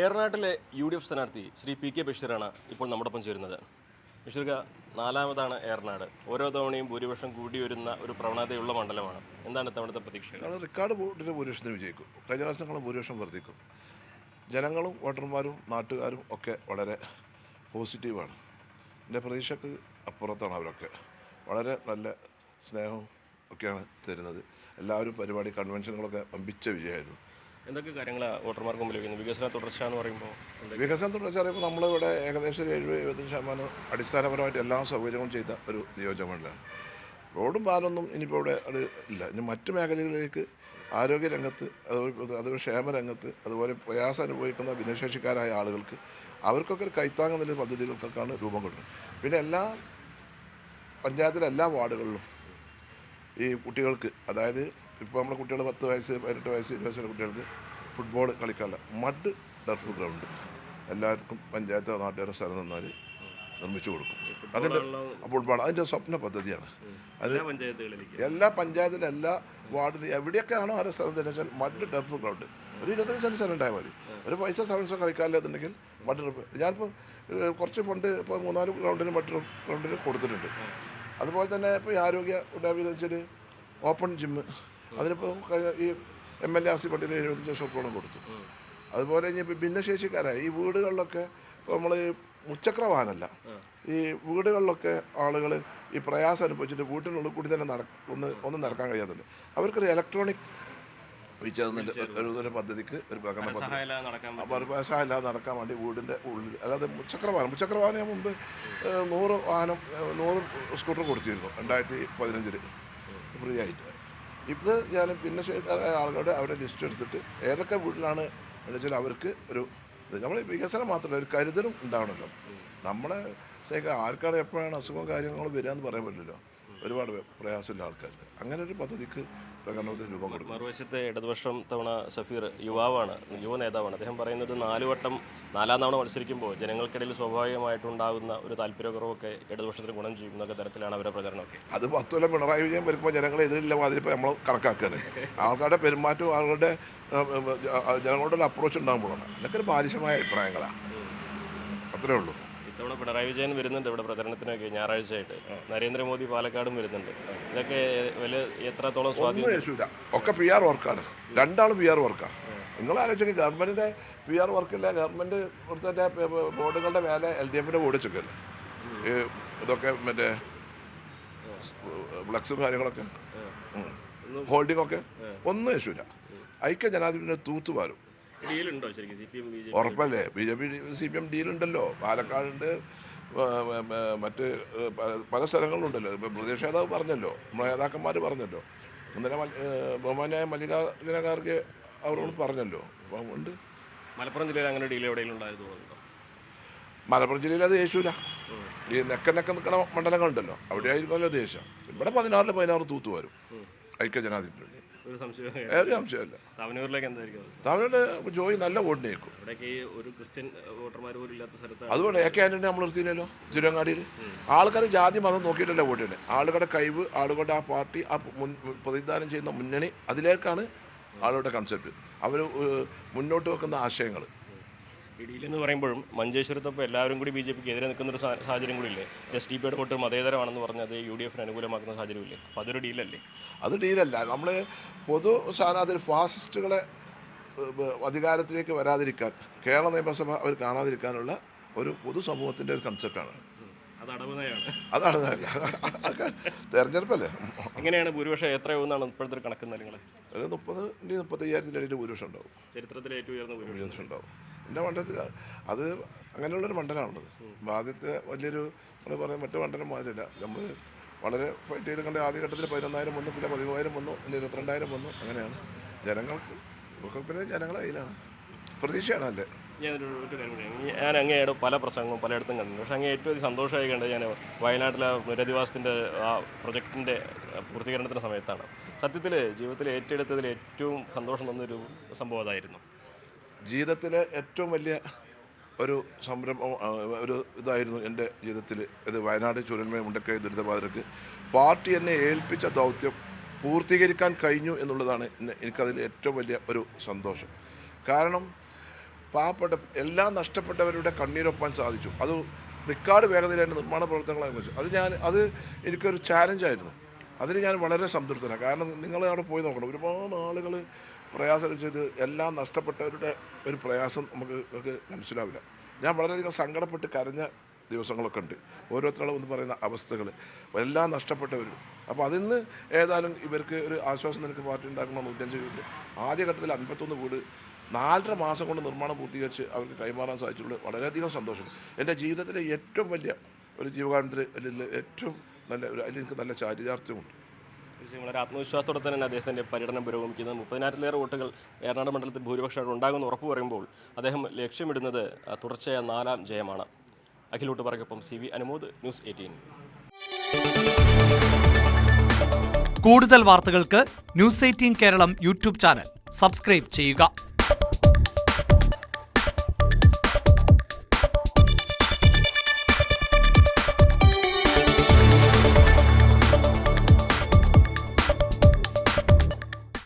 ഏറനാട്ടിലെ UDF സ്ഥാനാർത്ഥി Shri PK ബഷീറാണ് ഇപ്പോൾ നമ്മോടൊപ്പം ചേരുന്നത്. ബഷീർക്ക, നാലാമതാണ് ഏറനാട്. ഓരോ തവണയും ഭൂരിപക്ഷം കൂടി വരുന്ന ഒരു പ്രവണതയുള്ള മണ്ഡലമാണ്. എന്താണ് ഇത്തവണത്തെ പ്രതീക്ഷകൾ? റെക്കോർഡ് വോട്ടിൻ്റെ ഭൂരിപക്ഷത്തിന് വിജയിക്കും. കഴിഞ്ഞ പ്രാവശ്യങ്ങളും ഭൂരിപക്ഷം വർദ്ധിക്കും. ജനങ്ങളും വോട്ടർമാരും നാട്ടുകാരും ഒക്കെ വളരെ പോസിറ്റീവാണ്. എൻ്റെ പ്രതീക്ഷയ്ക്ക് അപ്പുറത്താണ് അവരൊക്കെ. വളരെ നല്ല സ്നേഹവും ഒക്കെയാണ് തരുന്നത്. എല്ലാവരും പരിപാടി കൺവെൻഷനുകളൊക്കെ വമ്പിച്ച വിജയമായിരുന്നു. എന്തൊക്കെ കാര്യങ്ങളാണ് വോട്ടർമാർക്ക് മുമ്പിൽ വയ്ക്കുന്നത്? വികസന തുടർച്ച എന്ന് പറയുമ്പോൾ വികസനം തുടർച്ച പറയുമ്പോൾ നമ്മളിവിടെ ഏകദേശം 70-75% അടിസ്ഥാനപരമായിട്ട് എല്ലാ സൗകര്യങ്ങളും ചെയ്ത ഒരു നിയോജകമണ്ഡലമാണ്. റോഡും പാലൊന്നും ഇനിയിപ്പോൾ ഇവിടെ അത് ഇല്ല. ഇനി മറ്റു മേഖലകളിലേക്ക് ആരോഗ്യരംഗത്ത്, അതുപോലെ ക്ഷേമരംഗത്ത്, അതുപോലെ പ്രയാസം അനുഭവിക്കുന്ന ഭിന്നശേഷിക്കാരായ ആളുകൾക്ക് അവർക്കൊക്കെ ഒരു കൈത്താങ്ങുന്ന പദ്ധതികൾക്കൊക്കെയാണ് രൂപം കൊടുക്കുന്നത്. പിന്നെ എല്ലാ പഞ്ചായത്തിലെ എല്ലാ വാർഡുകളിലും ഈ കുട്ടികൾക്ക്, അതായത് ഇപ്പോൾ നമ്മുടെ കുട്ടികൾ 10 വയസ്സ് 18 വയസ്സ് 20 വയസ്സുള്ള കുട്ടികൾക്ക് ഫുട്ബോൾ കളിക്കാനുള്ള മഡ് ടർഫ് ഗ്രൗണ്ട് എല്ലാവർക്കും പഞ്ചായത്ത് നാട്ടുകാരുടെ സ്ഥലം നിന്നാൽ നിർമ്മിച്ചു കൊടുക്കും. അതിൻ്റെ ഫുട്ബോൾ അതിൻ്റെ സ്വപ്ന പദ്ധതിയാണ്. അത് എല്ലാ പഞ്ചായത്തിലും എല്ലാ വാർഡിലും എവിടെയൊക്കെയാണോ ആ സ്ഥലം തന്നെ വെച്ചാൽ മഡ് ടർഫ് ഗ്രൗണ്ട് ഒരു 25 സെൻറ്റ് സ്ഥലം ഉണ്ടായാൽ മതി. ഒരു പൈസ സെവൻസോ കളിക്കാനില്ലെന്നുണ്ടെങ്കിൽ മഡ് ടർഫ്, ഞാനിപ്പോൾ കുറച്ച് ഫണ്ട് ഇപ്പോൾ 3-4 ഗ്രൗണ്ടിന് മഡ് ടർഫ് ഗ്രൗണ്ടിന് കൊടുത്തിട്ടുണ്ട്. അതുപോലെ തന്നെ ഇപ്പോൾ ഈ ആരോഗ്യ ഉണ്ടാവിയെന്ന് വെച്ചാൽ ഓപ്പൺ ജിമ്മ്, അതിനിപ്പോൾ ഈ MLA ആസി പട്ടിയിൽ 75,000 കൊടുത്തു. അതുപോലെ ഇനി ഭിന്നശേഷിക്കാരായ ഈ വീടുകളിലൊക്കെ ഇപ്പോൾ നമ്മൾ മുച്ചക്ര വാഹനമല്ല, ഈ വീടുകളിലൊക്കെ ആളുകൾ ഈ പ്രയാസം അനുഭവിച്ചിട്ട് വീട്ടിനുള്ളിൽ കൂടി തന്നെ ഒന്നും നടക്കാൻ കഴിയാത്തില്ല. അവർക്കൊരു ഇലക്ട്രോണിക് ഒരു പദ്ധതിക്ക് ഒരു പ്രകടന പദ്ധതി സഹായമില്ലാതെ നടക്കാൻ വേണ്ടി വീടിൻ്റെ ഉള്ളിൽ, അതായത് മുച്ചക്ര വാഹനം മുമ്പ് 100 സ്കൂട്ടർ കൊടുത്തിരുന്നു 2015 ഫ്രീ ആയിട്ട്. ഇത് ഞാൻ പിന്നെ ആളുകളുടെ അവരുടെ ലിസ്റ്റ് എടുത്തിട്ട് ഏതൊക്കെ വീട്ടിലാണ് എന്ന് വെച്ചാൽ അവർക്ക് ഒരു നമ്മൾ വികസനം മാത്രമല്ല ഒരു കരുതലും ഉണ്ടാവണമല്ലോ. നമ്മളെ ആർക്കാണ് എപ്പോഴാണ് അസുഖവും കാര്യങ്ങളും വരിക എന്ന് പറയാൻ പറ്റില്ലല്ലോ. ഒരുപാട് പ്രയാസമില്ല ആൾക്കാർക്ക്. അങ്ങനെ ഒരു പദ്ധതിക്ക് പ്രകടനത്തിന് രൂപം കൊടുക്കും. മറുവശത്തെ ഇടതുപക്ഷം തവണ സഫീർ യുവാവാണ്, യുവ നേതാവാണ്. അദ്ദേഹം പറയുന്നത് 4 തവണ മത്സരിക്കുമ്പോൾ ജനങ്ങൾക്കിടയിൽ സ്വാഭാവികമായിട്ടുണ്ടാകുന്ന ഒരു താല്പര്യക്കുറവൊക്കെ ഇടതുപക്ഷത്തിന് ഗുണം ചെയ്യുന്നൊക്കെ തരത്തിലാണ് അവരുടെ പ്രചരണമൊക്കെ. അത് 10 കൊല്ലം പിണറായി വിജയൻ വരുമ്പോൾ ജനങ്ങൾ എതിരില്ല അതിലിപ്പോൾ നമ്മൾ കണക്കാക്കുകയാണ്. ആൾക്കാരുടെ പെരുമാറ്റവും ആളുകളുടെ ജനങ്ങളുടെ അപ്രോച്ച് ഉണ്ടാകുമ്പോഴാണ്. ഇതൊക്കെ ഒരു ബാലിശമായ അഭിപ്രായങ്ങളാണ്. അത്രേ ഉള്ളൂ. ഇത്തവണ പിണറായി വിജയൻ വരുന്നുണ്ട് ഇവിടെ പ്രചരണത്തിനൊക്കെ, ഞായറാഴ്ചയായിട്ട് നരേന്ദ്രമോദി പാലക്കാടും വരുന്നുണ്ട്. ഇതൊക്കെ വലിയ എത്രത്തോളം സ്വാധീനം? ഒക്കെ PR വർക്കാണ്. രണ്ടാളും PR വർക്കാണ്. നിങ്ങൾ ആലോചിച്ചെങ്കിൽ ഗവൺമെൻറ്റിൻ്റെ PR വർക്കില്ല. ഗവൺമെൻറ് ഇവിടുത്തെ ബോർഡുകളുടെ മേലെ LDFൻ്റെ ബോർഡ് വെച്ചൊക്കെയല്ലേ ഇതൊക്കെ മറ്റേ ഫ്ലക്സും കാര്യങ്ങളൊക്കെ ഹോൾഡിംഗ് ഒക്കെ ഒന്നും യേശൂല. ഐക്യ ജനാധിപത്യത്തിൻ്റെ തൂത്തുപാരും ഉറപ്പല്ലേ? BJP CPM ഡീലുണ്ടല്ലോ. പാലക്കാടുണ്ട്, മറ്റ് പല സ്ഥലങ്ങളിലുണ്ടല്ലോ. ഇപ്പം പ്രദേശ നേതാവ് പറഞ്ഞല്ലോ, നമ്മുടെ നേതാക്കന്മാർ പറഞ്ഞല്ലോ. ഇന്നലെ ബഹുമാനായ മല്ലികാർജുന ഖാർഗെ അവരോട് പറഞ്ഞല്ലോ. അപ്പം ഉണ്ട്. മലപ്പുറം ജില്ലയിൽ അങ്ങനെ ഡീൽ എവിടെയെങ്കിലും ഉണ്ടായിരുന്നു? മലപ്പുറം ജില്ലയിൽ അത് യേശൂല. ഈ നെക്ക നിൽക്കുന്ന മണ്ഡലങ്ങളുണ്ടല്ലോ, അവിടെ ആയിരിക്കുമല്ലോ ദേശം. ഇവിടെ 16 തൂത്തു വരും ഐക്യ ജനാധിപത്യം. ഒരു സംശയമില്ല. തമിഴ്നാട് ജോയി നല്ല വോട്ട് നയിക്കും. അതുകൊണ്ട് AK ആന്റണി നമ്മൾ നിർത്തിയില്ലല്ലോ തിരുവങ്ങാടിയിൽ. ആൾക്കാർ ജാതി മതം നോക്കിയിട്ടല്ല വോട്ട് ചെയ്യുന്നത്. ആളുകളുടെ കഴിവ്, ആളുകളുടെ ആ പാർട്ടി, ആ പ്രതിദാനം ചെയ്യുന്ന മുന്നണി, അതിലേക്കാണ് ആളുകളുടെ കൺസെപ്റ്റ്, അവർ മുന്നോട്ട് വെക്കുന്ന ആശയങ്ങൾ. ഇടിയിലെന്ന് പറയുമ്പോഴും മഞ്ചേശ്വരത്തപ്പോൾ എല്ലാവരും കൂടി BJPക്ക് എതിരെ നിൽക്കുന്നൊരു സാഹചര്യം കൂടി ഇല്ലേ? SDPയുടെ വോട്ട് മതേതരമാണെന്ന് പറഞ്ഞത് UDFന് അനുകൂലമാക്കുന്ന സാഹചര്യമില്ലേ? അപ്പോൾ അതൊരു ഡീലല്ലേ? അത് ഡീലല്ല. നമ്മൾ പൊതു സ്ഥാനാർത്ഥി ഫാസിസ്റ്റുകളെ അധികാരത്തിലേക്ക് വരാതിരിക്കാൻ, കേരള നിയമസഭ അവർ കാണാതിരിക്കാനുള്ള ഒരു പൊതുസമൂഹത്തിൻ്റെ ഒരു കൺസെപ്റ്റാണ്. അതാണ് തെരഞ്ഞെടുപ്പല്ലേ. എങ്ങനെയാണ് ഭൂരിപക്ഷം എത്രയാവുന്നതാണ് ഇപ്പോഴത്തെ കണക്ക്? നിങ്ങൾ 30-35 ഇടയിൽ ഭൂരിപക്ഷം ഉണ്ടാവും. ചരിത്രത്തിലെ ഏറ്റവും ഉയർന്ന ഭൂരിപക്ഷം ഉണ്ടാവും എൻ്റെ മണ്ഡലത്തിൽ. അത് അങ്ങനെയുള്ളൊരു മണ്ഡലമാണുള്ളത്. ആദ്യത്തെ വലിയൊരു നമ്മൾ പറയാൻ മറ്റു മണ്ഡലം മാതിരില്ല. നമ്മൾ വളരെ ഫൈറ്റ് ചെയ്ത് കണ്ട് ആദ്യഘട്ടത്തിൽ 11,000 വന്നു, പിന്നെ 13,000 വന്നു, പിന്നെ 22,000 വന്നു. അങ്ങനെയാണ് ജനങ്ങൾക്ക്. പിന്നെ ജനങ്ങളെ കയ്യിലാണ്. പ്രതീക്ഷയാണ് അല്ലേ. ഞാൻ അങ്ങയുടെ പല പ്രസംഗവും പലയിടത്തും കണ്ടിട്ടുണ്ട്. പക്ഷേ അങ്ങ് ഏറ്റവും സന്തോഷമായി കണ്ടത് ഞാൻ വയനാട്ടിലെ പുനരധിവാസത്തിൻ്റെ ആ പ്രൊജക്റ്റിൻ്റെ പൂർത്തീകരണത്തിൻ്റെ സമയത്താണ്. സത്യത്തിൽ ജീവിതത്തിൽ ഏറ്റെടുത്തതിൽ ഏറ്റവും സന്തോഷം തന്നൊരു സംഭവം അതായിരുന്നു. ജീവിതത്തിലെ ഏറ്റവും വലിയ ഒരു സംരംഭം, ഒരു ഇതായിരുന്നു എൻ്റെ ജീവിതത്തിൽ. ഇത് വയനാട് ചുരന്മയ മുണ്ടക്കൈ ദുരിതബാധിതർക്ക് പാർട്ടി എന്നെ ഏൽപ്പിച്ച ദൗത്യം പൂർത്തീകരിക്കാൻ കഴിഞ്ഞു എന്നുള്ളതാണ് എനിക്കതിൽ ഏറ്റവും വലിയ ഒരു സന്തോഷം. കാരണം പാവപ്പെട്ട എല്ലാം നഷ്ടപ്പെട്ടവരുടെ കണ്ണീരൊപ്പാൻ സാധിച്ചു. അത് റെക്കോർഡ് വേഗതയിലായിട്ട് നിർമ്മാണ പ്രവർത്തനങ്ങളെ കുറിച്ച് അത് എനിക്കൊരു ചാലഞ്ചായിരുന്നു. അതിന് ഞാൻ വളരെ സംതൃപ്തനാണ്. കാരണം നിങ്ങൾ അവിടെ പോയി നോക്കണം, ഒരുപാട് ആളുകൾ പ്രയാസം ചെയ്ത് എല്ലാം നഷ്ടപ്പെട്ടവരുടെ ഒരു പ്രയാസം നമുക്ക് മനസ്സിലാവില്ല. ഞാൻ വളരെയധികം സങ്കടപ്പെട്ട് കരഞ്ഞ ദിവസങ്ങളൊക്കെ ഉണ്ട്. ഓരോരുത്തരും എന്ന് പറയുന്ന അവസ്ഥകൾ എല്ലാം നഷ്ടപ്പെട്ടവരും. അപ്പോൾ അതിന്ന് ഏതായാലും ഇവർക്ക് ഒരു ആശ്വാസം നിനക്ക് പാർട്ടി ഉണ്ടാക്കണമെന്ന് ഉദ്ദേശിച്ചിട്ടുണ്ട്. ആദ്യഘട്ടത്തിൽ 51 വീട് 4.5 മാസം കൊണ്ട് നിർമ്മാണം പൂർത്തീകരിച്ച് അവർക്ക് കൈമാറാൻ സാധിച്ചിട്ടുള്ളത് വളരെയധികം സന്തോഷം. എൻ്റെ ജീവിതത്തിലെ ഏറ്റവും വലിയ ഒരു ജീവകാരുണ്യത്തിൽ ഏറ്റവും നല്ല അതിൽ എനിക്ക് നല്ല ചാരിതാർത്ഥ്യമുണ്ട്. വളരെ ആത്മവിശ്വാസത്തോടെ തന്നെ അദ്ദേഹത്തിൻ്റെ പര്യടനം പുരോഗമിക്കുന്നത് 30,000-ലേറെ വോട്ടുകൾ ഏറനാട് മണ്ഡലത്തിൽ ഭൂരിപക്ഷം ഉണ്ടാകുമെന്ന് ഉറപ്പ് പറയുമ്പോൾ അദ്ദേഹം ലക്ഷ്യമിടുന്നത് തുടർച്ചയായ 4ാം ജയമാണ്. അഖിലോട്ട് പറയ്ക്കൊപ്പം CV അനുമോദ്, ന്യൂസ് 18. കൂടുതൽ വാർത്തകൾക്ക് news 18 Keralam YouTube channel subscribe ചെയ്യുക.